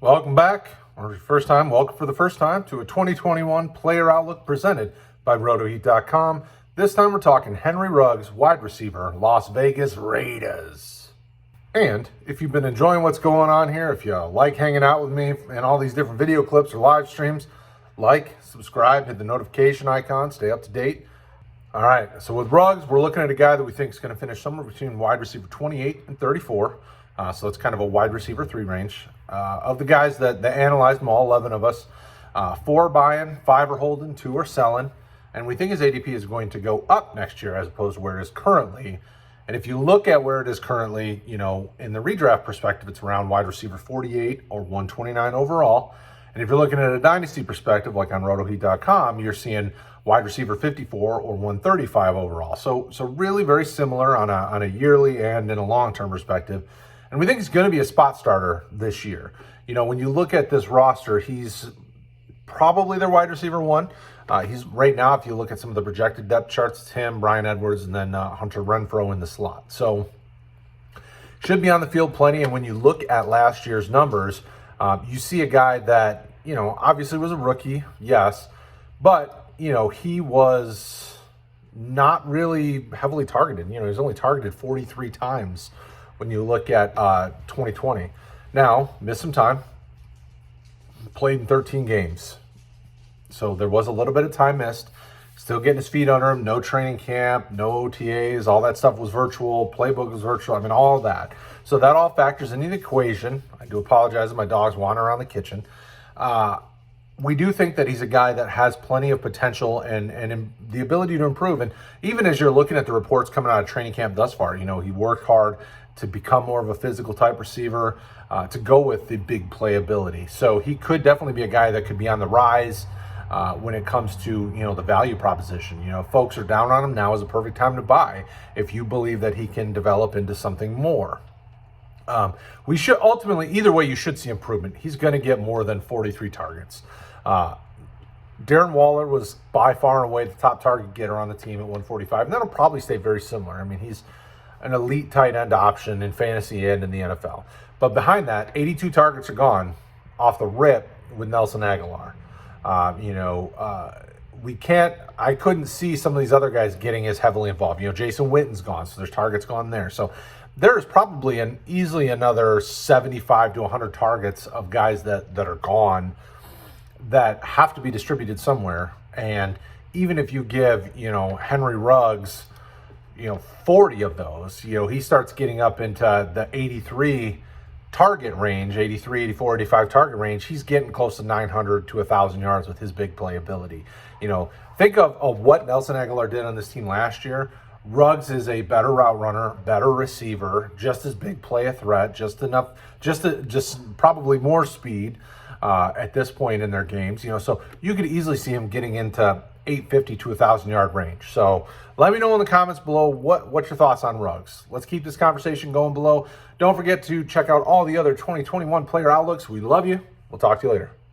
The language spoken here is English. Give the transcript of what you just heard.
Welcome back, or your first time, welcome for the first time to a 2021 Player Outlook presented by RotoHeat.com. This time we're talking Henry Ruggs, wide receiver, Las Vegas Raiders. And if you've been enjoying what's going on here, if you like hanging out with me and all these different video clips or live streams, like, subscribe, hit the notification icon, stay up to date. All right, so with Ruggs, we're looking at a guy that we think is going to finish somewhere between wide receiver 28 and 34. So it's kind of a wide receiver 3 range. Of the guys that analyzed them, all 11 of us, 4 are buying, 5 are holding, 2 are selling. And we think his ADP is going to go up next year as opposed to where it is currently. And if you look at where it is currently, you know, in the redraft perspective, it's around wide receiver 48 or 129 overall. And if you're looking at a dynasty perspective, like on RotoHeat.com, you're seeing wide receiver 54 or 135 overall. So really very similar on a yearly and in a long-term perspective. And we think he's going to be a spot starter this year. You know, when you look at this roster, he's probably their wide receiver 1. He's right now, if you look at some of the projected depth charts, it's him, Bryan Edwards, and then Hunter Renfrow in the slot. So should be on the field plenty. And when you look at last year's numbers, you see a guy that, you know, obviously was a rookie, yes, but, you know, he was not really heavily targeted. You know, he was only targeted 43 times when you look at 2020. Now, missed some time, played in 13 games. So there was a little bit of time missed. Still getting his feet under him, no training camp, no OTAs, all that stuff was virtual, playbook was virtual, I mean, all of that. So that all factors into the equation. I do apologize if my dogs wander around the kitchen. We do think that he's a guy that has plenty of potential and the ability to improve. And even as you're looking at the reports coming out of training camp thus far, you know, he worked hard to become more of a physical type receiver, to go with the big playability. So he could definitely be a guy that could be on the rise when it comes to, you know, the value proposition. You know, if folks are down on him, now is a perfect time to buy if you believe that he can develop into something more. We should ultimately, either way, you should see improvement. He's going to get more than 43 targets. Darren Waller was by far and away the top target getter on the team at 145, and that'll probably stay very similar. I mean, he's an elite tight end option in fantasy and in the NFL. But behind that, 82 targets are gone off the rip with Nelson Aguilar. I couldn't see some of these other guys getting as heavily involved. You know, Jason Witten's gone, so there's targets gone there. So there's probably easily another 75 to 100 targets of guys that are gone that have to be distributed somewhere. And even if you give, you know, Henry Ruggs, you know, 40 of those, you know, he starts getting up into the 83 target range, 83, 84, 85 target range. He's getting close to 900 to 1,000 yards with his big playability. You know, think of what Nelson Aguilar did on this team last year. Ruggs is a better route runner, better receiver, just as big play a threat, just probably more speed at this point in their games. You know, so you could easily see him getting into 850 to 1,000 yard range. So let me know in the comments below what's your thoughts on Ruggs. Let's keep this conversation going below. Don't forget to check out all the other 2021 player outlooks. We love you. We'll talk to you later.